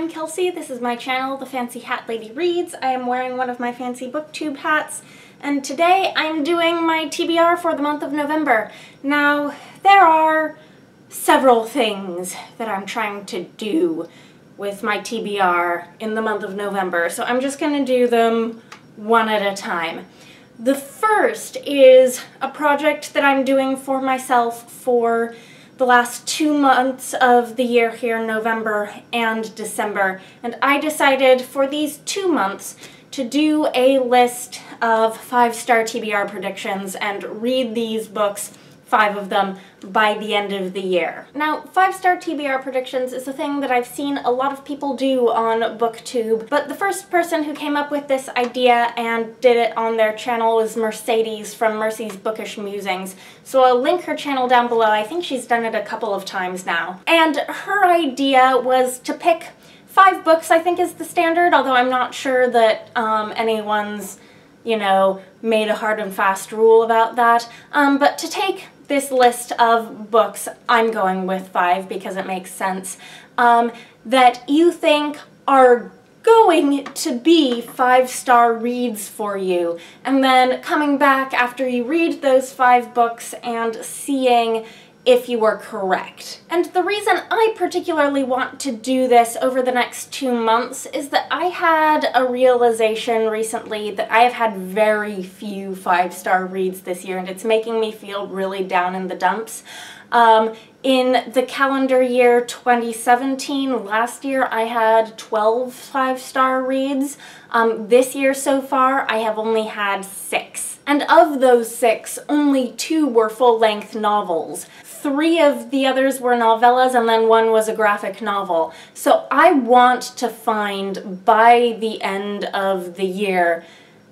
I'm Kelsey. This is my channel, The Fancy Hat Lady Reads. I am wearing one of my fancy booktube hats, and today I'm doing my TBR for the month of November. Now, there are several things that I'm trying to do with my TBR in the month of November, so I'm just going to do them one at a time. The first is a project that I'm doing for myself for the last 2 months of the year here in November and December, and I decided for these 2 months to do a list of 5-star TBR predictions and read these books, 5 of them, by the end of the year. Now, 5-star TBR predictions is a thing that I've seen a lot of people do on BookTube, but the first person who came up with this idea and did it on their channel was Mercedes from Mercy's Bookish Musings. So I'll link her channel down below. I think she's done it a couple of times now. And her idea was to pick 5 books, I think is the standard, although I'm not sure that anyone's, made a hard and fast rule about that. But to take this list of books, I'm going with 5 because it makes sense, that you think are going to be 5-star reads for you, and then coming back after you read those 5 books and seeing if you were correct. And the reason I particularly want to do this over the next 2 months is that I had a realization recently that I have had very few 5-star reads this year, and it's making me feel really down in the dumps. In the calendar year 2017, last year, I had 12 5-star reads. This year so far, I have only had 6. And of those 6, only 2 were full-length novels. 3 of the others were novellas, and then 1 was a graphic novel. So I want to find, by the end of the year,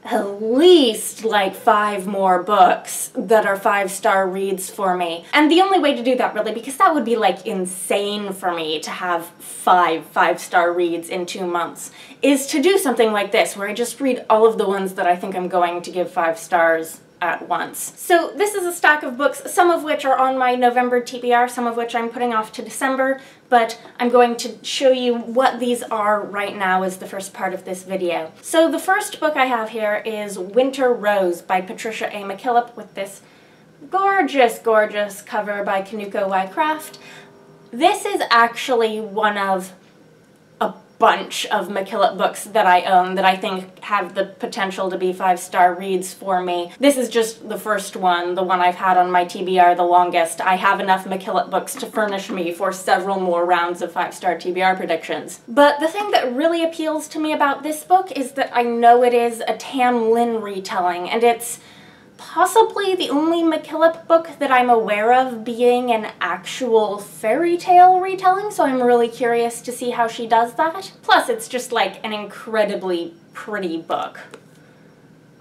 at least like 5 more books that are 5-star reads for me. And the only way to do that, really, because that would be like insane for me to have 5 5-star reads in 2 months, is to do something like this, where I just read all of the ones that I think I'm going to give 5 stars at once. So this is a stack of books, some of which are on my November TBR, some of which I'm putting off to December, but I'm going to show you what these are right now as the first part of this video. So the first book I have here is Winter Rose by Patricia A. McKillip, with this gorgeous, gorgeous cover by Kanuko Y. Craft. This is actually one of a bunch of McKillip books that I own that I think have the potential to be 5-star reads for me. This is just the first one, the one I've had on my TBR the longest. I have enough McKillip books to furnish me for several more rounds of 5-star TBR predictions. But the thing that really appeals to me about this book is that I know it is a Tam Lin retelling, and it's possibly the only McKillip book that I'm aware of being an actual fairy tale retelling, so I'm really curious to see how she does that. Plus, it's just like an incredibly pretty book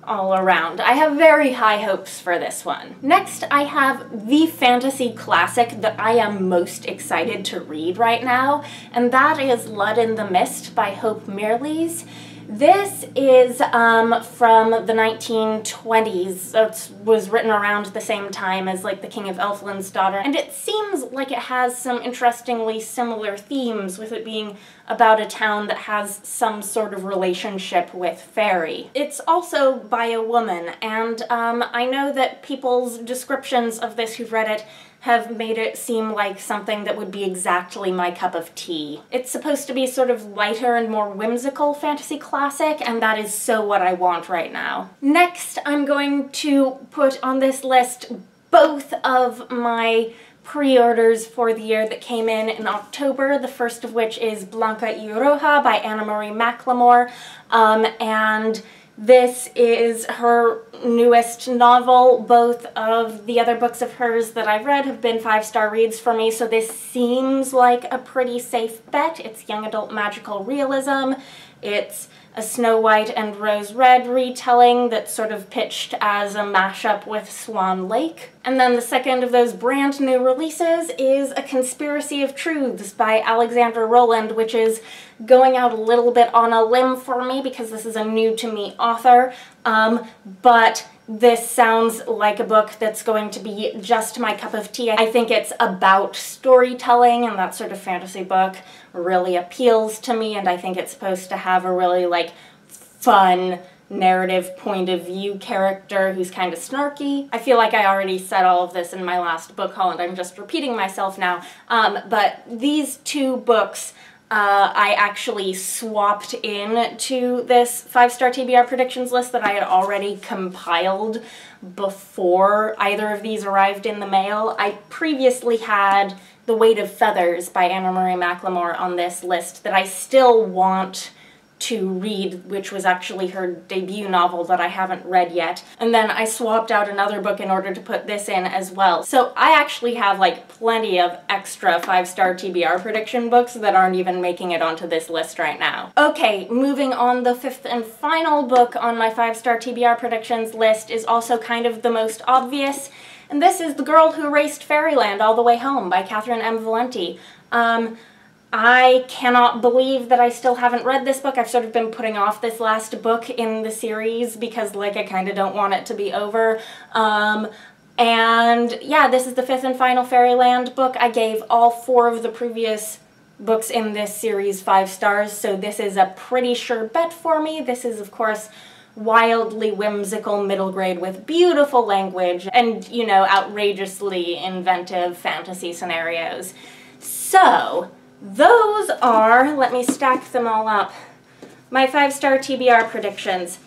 all around. I have very high hopes for this one. Next, I have the fantasy classic that I am most excited to read right now, and that is Lud-in-the-Mist by Hope Mirrlees. This is from the 1920s. It was written around the same time as like The King of Elfland's Daughter, and it seems like it has some interestingly similar themes, with it being about a town that has some sort of relationship with fairy. It's also by a woman, and I know that people's descriptions of this who've read it have made it seem like something that would be exactly my cup of tea. It's supposed to be sort of lighter and more whimsical fantasy classic, and that is so what I want right now. Next, I'm going to put on this list both of my pre-orders for the year that came in October, the first of which is Blanca y Roja by Anna Marie McLemore, and this is her newest novel. Both of the other books of hers that I've read have been 5-star reads for me, so this seems like a pretty safe bet. It's young adult magical realism. It's a Snow White and Rose Red retelling that's sort of pitched as a mashup with Swan Lake. And then the second of those brand new releases is A Conspiracy of Truths by Alexandra Rowland, which is going out a little bit on a limb for me because this is a new to me author, but this sounds like a book that's going to be just my cup of tea. I think it's about storytelling, and that sort of fantasy book really appeals to me, and I think it's supposed to have a really, like, fun narrative point of view character who's kind of snarky. I feel like I already said all of this in my last book haul, and I'm just repeating myself now, but these two books I actually swapped in to this 5-star TBR predictions list that I had already compiled before either of these arrived in the mail. I previously had The Weight of Feathers by Anna Marie McLemore on this list that I still want to read, which was actually her debut novel that I haven't read yet. And then I swapped out another book in order to put this in as well. So I actually have like plenty of extra 5-star TBR prediction books that aren't even making it onto this list right now. Okay, moving on, the fifth and final book on my 5-star TBR predictions list is also kind of the most obvious, and this is The Girl Who Raced Fairyland All the Way Home by Catherynne M. Valente. I cannot believe that I still haven't read this book. I've sort of been putting off this last book in the series because, like, I kind of don't want it to be over. And yeah, this is the fifth and final Fairyland book. I gave all 4 of the previous books in this series 5 stars, so this is a pretty sure bet for me. This is, of course, wildly whimsical middle grade with beautiful language and, you know, outrageously inventive fantasy scenarios. So those are, let me stack them all up, my 5-star TBR predictions.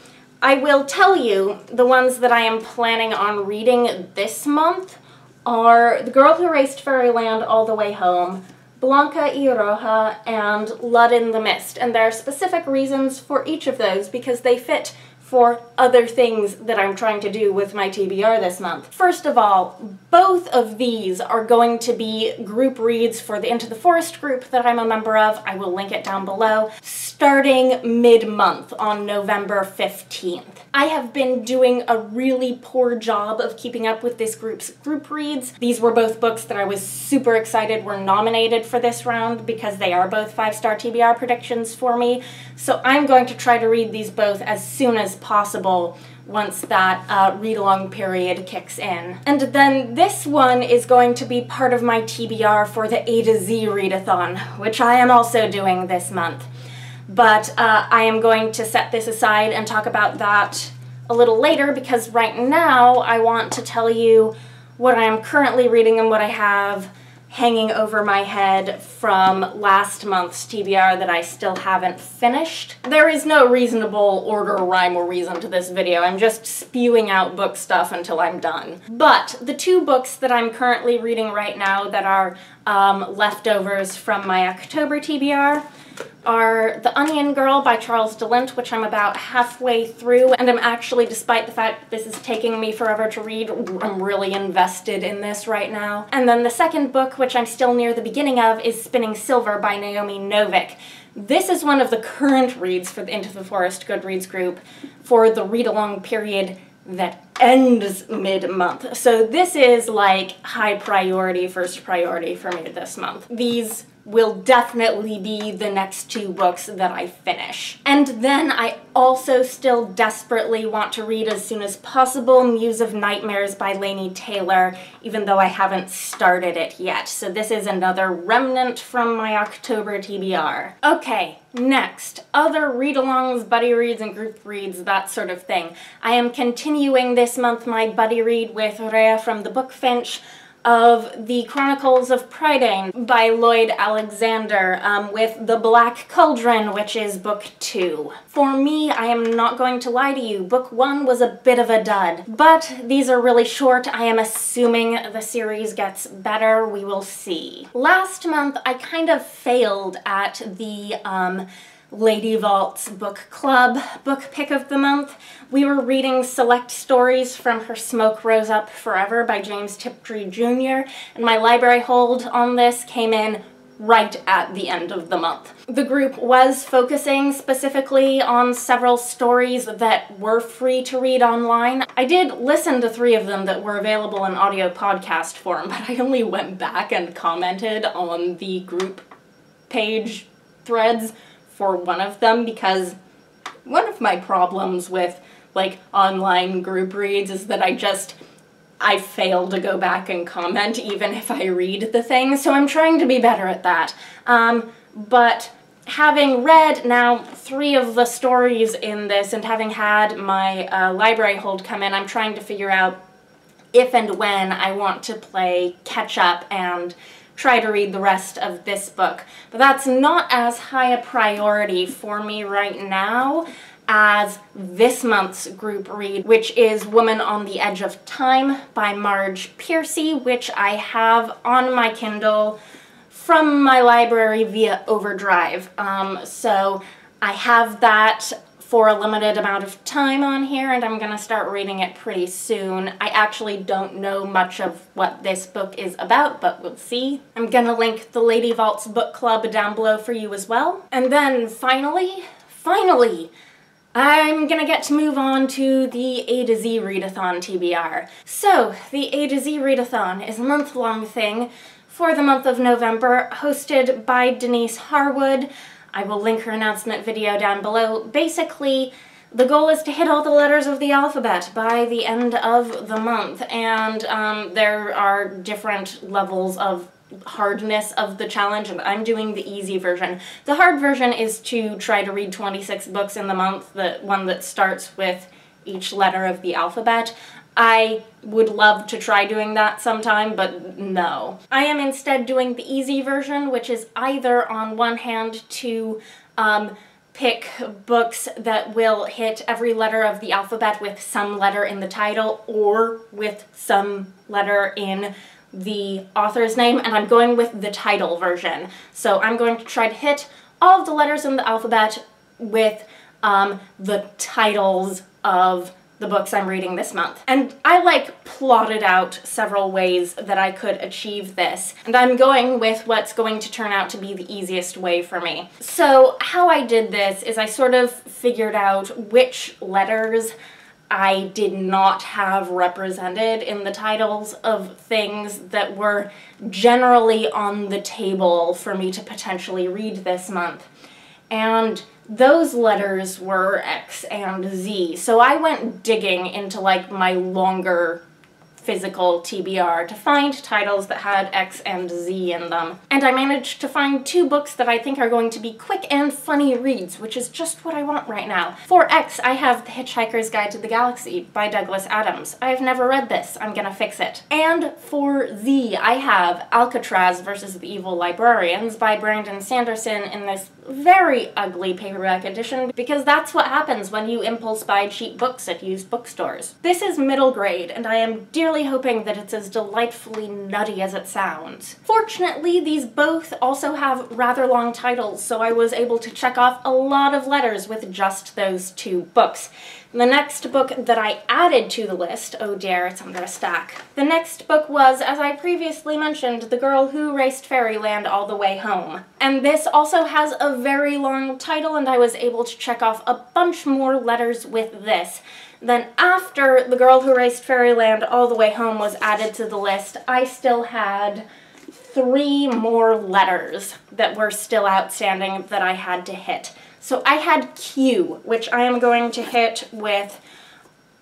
I will tell you the ones that I am planning on reading this month are The Girl Who Raced Fairyland All the Way Home, Blanca y Roja, and Lud-in-the-Mist. And there are specific reasons for each of those because they fit for other things that I'm trying to do with my TBR this month. First of all, both of these are going to be group reads for the Into the Forest group that I'm a member of. I will link it down below, starting mid-month on November 15th. I have been doing a really poor job of keeping up with this group's group reads. These were both books that I was super excited were nominated for this round because they are both 5-star TBR predictions for me. So I'm going to try to read these both as soon as possible once that read-along period kicks in. And then this one is going to be part of my TBR for the A to Z readathon, which I am also doing this month. But I am going to set this aside and talk about that a little later because right now I want to tell you what I am currently reading and what I have hanging over my head from last month's TBR that I still haven't finished. There is no reasonable order, rhyme, or reason to this video. I'm just spewing out book stuff until I'm done. But the 2 books that I'm currently reading right now that are leftovers from my October TBR are The Onion Girl by Charles de Lint, which I'm about halfway through, and I'm actually, despite the fact that this is taking me forever to read, I'm really invested in this right now. And then the second book, which I'm still near the beginning of, is Spinning Silver by Naomi Novik. This is one of the current reads for the Into the Forest Goodreads group for the read-along period that ends mid-month. So this is like high priority, first priority for me this month. These will definitely be the next 2 books that I finish. And then I also still desperately want to read as soon as possible Muse of Nightmares by Laini Taylor, even though I haven't started it yet. So this is another remnant from my October TBR. Okay, next, other read-alongs, buddy reads, and group reads, that sort of thing. I am continuing this month my buddy read with Roja from the Bookfinch of The Chronicles of Prydain by Lloyd Alexander, with The Black Cauldron, which is book 2. For me, I am not going to lie to you, book 1 was a bit of a dud, but these are really short. I am assuming the series gets better. We will see. Last month, I kind of failed at the Lady Vault's book club book pick of the month. We were reading select stories from Her Smoke Rose Up Forever by James Tiptree Jr., and my library hold on this came in right at the end of the month. The group was focusing specifically on several stories that were free to read online. I did listen to 3 of them that were available in audio podcast form, but I only went back and commented on the group page threads for one of them because one of my problems with like online group reads is that I fail to go back and comment even if I read the thing, so I'm trying to be better at that. But having read now 3 of the stories in this and having had my library hold come in, I'm trying to figure out if and when I want to play catch up and try to read the rest of this book. But that's not as high a priority for me right now as this month's group read, which is Woman on the Edge of Time by Marge Piercy, which I have on my Kindle from my library via Overdrive. So I have that for a limited amount of time on here, and I'm gonna start reading it pretty soon. I actually don't know much of what this book is about, but we'll see. I'm gonna link the Lady Vaults book club down below for you as well. And then finally, I'm gonna get to move on to the A to Z Readathon TBR. So, the A to Z Readathon is a month-long thing for the month of November, hosted by Denise Harwood. I will link her announcement video down below. Basically, the goal is to hit all the letters of the alphabet by the end of the month, and there are different levels of hardness of the challenge, and I'm doing the easy version. The hard version is to try to read 26 books in the month, the one that starts with each letter of the alphabet. I would love to try doing that sometime, but no. I am instead doing the easy version, which is either on one hand to pick books that will hit every letter of the alphabet with some letter in the title or with some letter in the author's name, and I'm going with the title version. So I'm going to try to hit all of the letters in the alphabet with the titles of the books I'm reading this month. And I plotted out several ways that I could achieve this, and I'm going with what's going to turn out to be the easiest way for me. So how I did this is I sort of figured out which letters I did not have represented in the titles of things that were generally on the table for me to potentially read this month. And those letters were X and Z. So I went digging into my longer physical TBR to find titles that had X and Z in them. And I managed to find 2 books that I think are going to be quick and funny reads, which is just what I want right now. For X, I have The Hitchhiker's Guide to the Galaxy by Douglas Adams. I've never read this. I'm gonna fix it. And for Z, I have Alcatraz versus the Evil Librarians by Brandon Sanderson in this very ugly paperback edition, because that's what happens when you impulse buy cheap books at used bookstores. This is middle grade, and I am dearly hoping that it's as delightfully nutty as it sounds. Fortunately, these both also have rather long titles, so I was able to check off a lot of letters with just those 2 books. The next book that I added to the list, oh dear, it's under a stack. The next book was, as I previously mentioned, The Girl Who Raced Fairyland All the Way Home. And this also has a very long title, and I was able to check off a bunch more letters with this. Then after The Girl Who Raced Fairyland All the Way Home was added to the list, I still had 3 more letters that were still outstanding that I had to hit. So I had Q, which I am going to hit with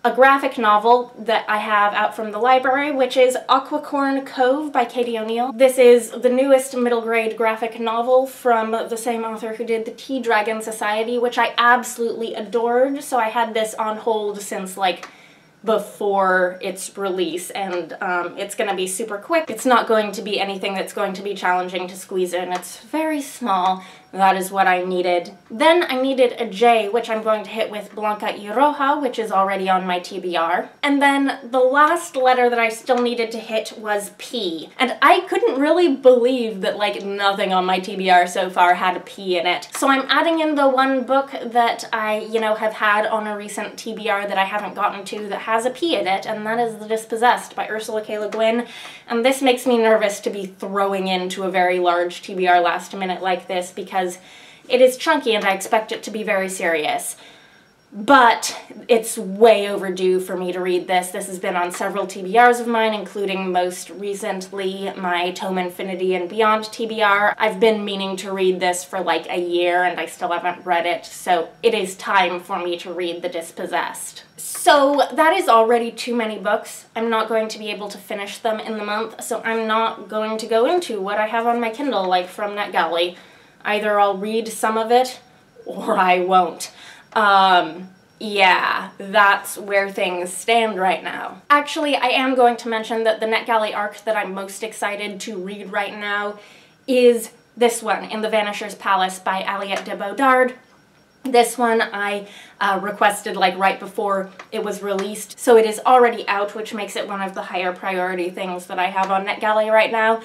a graphic novel that I have out from the library, which is Aquicorn Cove by Katie O'Neill. This is the newest middle grade graphic novel from the same author who did the Tea Dragon Society, which I absolutely adored, so I had this on hold since before its release, and it's gonna be super quick. It's not going to be anything that's going to be challenging to squeeze in. It's very small. That is what I needed. Then I needed a J, which I'm going to hit with Blanca y Roja, which is already on my TBR. And then the last letter that I still needed to hit was P. And I couldn't really believe that nothing on my TBR so far had a P in it. So I'm adding in the one book that I, have had on a recent TBR that I haven't gotten to that has a P in it, and that is The Dispossessed by Ursula K. Le Guin. And this makes me nervous to be throwing into a very large TBR last minute like this, because it is chunky and I expect it to be very serious. but it's way overdue for me to read this. This has been on several TBRs of mine, including most recently my Tome Infinity and Beyond TBR. I've been meaning to read this for like a year and I still haven't read it, so it is time for me to read The Dispossessed. So that is already too many books. I'm not going to be able to finish them in the month, so I'm not going to go into what I have on my Kindle, like from NetGalley. Either I'll read some of it or I won't. Yeah, that's where things stand right now. Actually, I am going to mention that the NetGalley arc that I'm most excited to read right now is this one, In the Vanisher's Palace by Aliette de Bodard. This one I requested like right before it was released, so it is already out, which makes it one of the higher priority things that I have on NetGalley right now.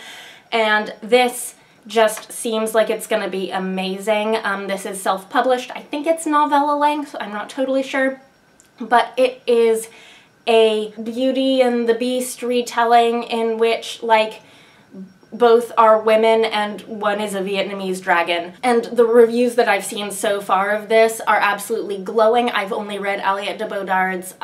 And this just seems like it's gonna be amazing. This is self-published. I think it's novella length, I'm not totally sure, but it is a Beauty and the Beast retelling in which like both are women and one is a Vietnamese dragon. And the reviews that I've seen so far of this are absolutely glowing. I've only read Aliette de Bodard's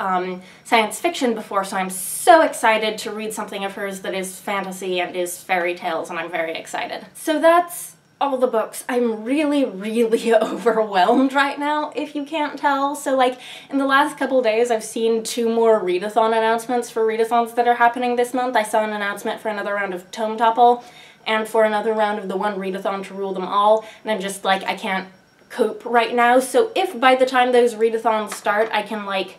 science fiction before, so I'm so excited to read something of hers that is fantasy and is fairy tales, and I'm very excited. So that's all the books. I'm really, really overwhelmed right now, if you can't tell. So like in the last couple days I've seen 2 more readathon announcements for readathons that are happening this month. I saw an announcement for another round of Tome Topple and for another round of the one readathon to rule them all, and I'm just like, I can't cope right now. So if by the time those readathons start I can like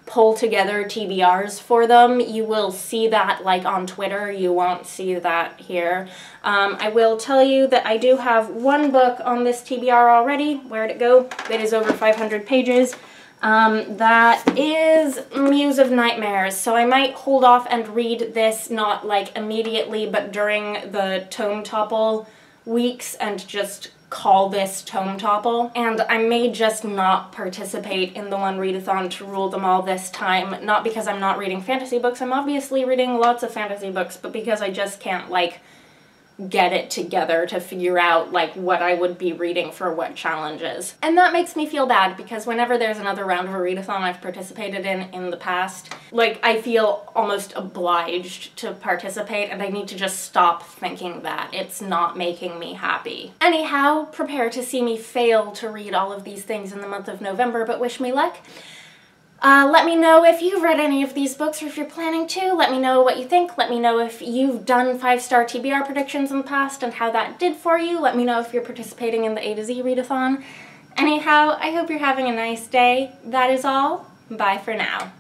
pull together TBRs for them, you will see that like on Twitter. You won't see that here. I will tell you that I do have one book on this TBR already. Where'd it go? It is over 500 pages. That is Muse of Nightmares, so I might hold off and read this not like immediately but during the Tome Topple weeks and just call this Tome Topple. And I may just not participate in the one readathon to rule them all this time, not because I'm not reading fantasy books. I'm obviously reading lots of fantasy books, but because I just can't like get it together to figure out like what I would be reading for what challenges. And that makes me feel bad because whenever there's another round of a readathon I've participated in the past, like I feel almost obliged to participate, and I need to just stop thinking that. It's not making me happy. Anyhow, prepare to see me fail to read all of these things in the month of November, but wish me luck. Let me know if you've read any of these books or if you're planning to. Let me know what you think. Let me know if you've done 5-star TBR predictions in the past and how that did for you. Let me know if you're participating in the A to Z readathon. Anyhow, I hope you're having a nice day. That is all. Bye for now.